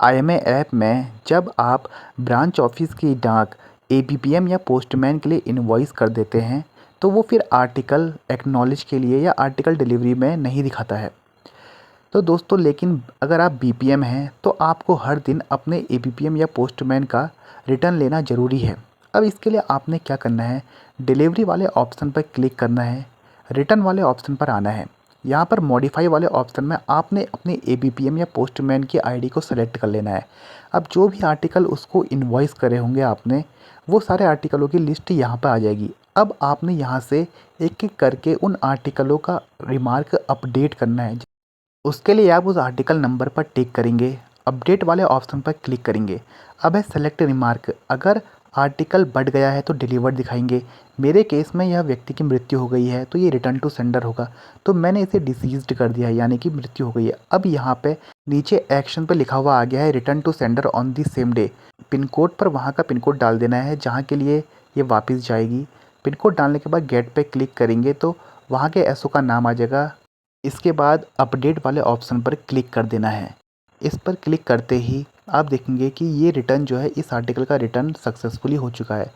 IMA app में जब आप ब्रांच ऑफिस की डाक एबीपीएम या पोस्टमैन के लिए इनवॉइस कर देते हैं तो वो फिर आर्टिकल एक्नॉलेज के लिए या आर्टिकल डिलीवरी में नहीं दिखाता है। तो दोस्तों लेकिन अगर आप बीपीएम हैं तो आपको हर दिन अपने एबीपीएम या पोस्टमैन का रिटर्न लेना ज़रूरी है। अब इसके लिए आपने क्या करना है, डिलीवरी वाले ऑप्शन पर क्लिक करना है, रिटर्न वाले ऑप्शन पर आना है। यहाँ पर मॉडिफाई वाले ऑप्शन में आपने अपने एबीपीएम या पोस्टमैन की आईडी को सेलेक्ट कर लेना है। अब जो भी आर्टिकल उसको इनवॉइस करे होंगे आपने, वो सारे आर्टिकलों की लिस्ट यहाँ पर आ जाएगी। अब आपने यहाँ से एक एक करके उन आर्टिकलों का रिमार्क अपडेट करना है। उसके लिए आप उस आर्टिकल नंबर पर टिक करेंगे, अपडेट वाले ऑप्शन पर क्लिक करेंगे। अब है सेलेक्ट रिमार्क, अगर आर्टिकल बढ़ गया है तो डिलीवर्ड दिखाएंगे। मेरे केस में यह व्यक्ति की मृत्यु हो गई है तो ये रिटर्न टू सेंडर होगा, तो मैंने इसे डिसीज्ड कर दिया है, यानी कि मृत्यु हो गई है। अब यहाँ पे नीचे एक्शन पे लिखा हुआ आ गया है return to sender on the same day. Pin code पर वहाँ का पिन कोड डाल देना है जहाँ के लिए ये वापस जाएगी। पिन कोड डालने के बाद गेट पे क्लिक करेंगे तो वहाँ के एसओ का नाम आ जाएगा। इसके बाद अपडेट वाले ऑप्शन पर क्लिक कर देना है। इस पर क्लिक करते ही आप देखेंगे कि ये रिटर्न जो है, इस आर्टिकल का रिटर्न सक्सेसफुली हो चुका है।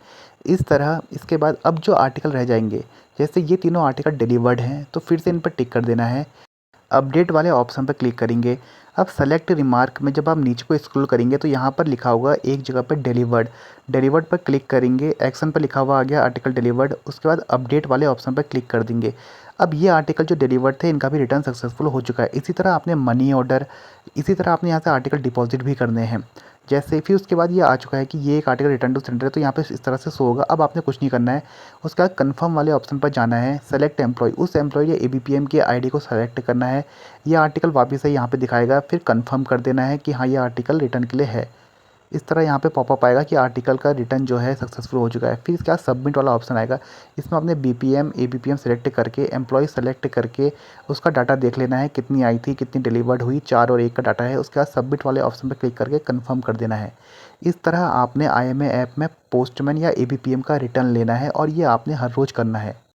इस तरह इसके बाद अब जो आर्टिकल रह जाएंगे, जैसे ये तीनों आर्टिकल डिलीवर्ड हैं तो फिर से इन पर टिक कर देना है। अपडेट वाले ऑप्शन पर क्लिक करेंगे। अब सेलेक्ट रिमार्क में जब आप नीचे को स्क्रॉल करेंगे तो यहाँ पर लिखा होगा एक जगह पर डिलीवर्ड, डिलीवर्ड पर क्लिक करेंगे। एक्शन पर लिखा हुआ आ गया आर्टिकल डिलीवर्ड, उसके बाद अपडेट वाले ऑप्शन पर क्लिक कर देंगे। अब ये आर्टिकल जो डिलीवर्ड थे इनका भी रिटर्न सक्सेसफुल हो चुका है। इसी तरह आपने मनी ऑर्डर, इसी तरह आपने यहाँ से आर्टिकल डिपॉजिट भी करने हैं। जैसे फिर उसके बाद ये आ चुका है कि ये एक आर्टिकल रिटर्न टू सेंडर है, तो यहाँ पे इस तरह से शो होगा। अब आपने कुछ नहीं करना है, उसके बाद कन्फर्म वाले ऑप्शन पर जाना है। सेलेक्ट एम्प्लॉय, उस एम्प्लॉय या एबीपीएम की आईडी को सेलेक्ट करना है। ये आर्टिकल वापस से यहाँ पे दिखाएगा, फिर कंफर्म कर देना है कि हाँ ये आर्टिकल रिटर्न के लिए है। इस तरह यहाँ पे पॉपअप आएगा कि आर्टिकल का रिटर्न जो है सक्सेसफुल हो चुका है। फिर इसके बाद सबमिट वाला ऑप्शन आएगा, इसमें आपने बीपीएम एबीपीएम सेलेक्ट करके एम्प्लॉय सेलेक्ट करके उसका डाटा देख लेना है, कितनी आई थी, कितनी डिलीवर्ड हुई, 4 और 1 का डाटा है। उसके बाद सबमिट वाले ऑप्शन पर क्लिक करके कन्फर्म कर देना है। इस तरह आपने आईएमए ऐप में पोस्टमैन या एबीपीएम का रिटर्न लेना है और ये आपने हर रोज़ करना है।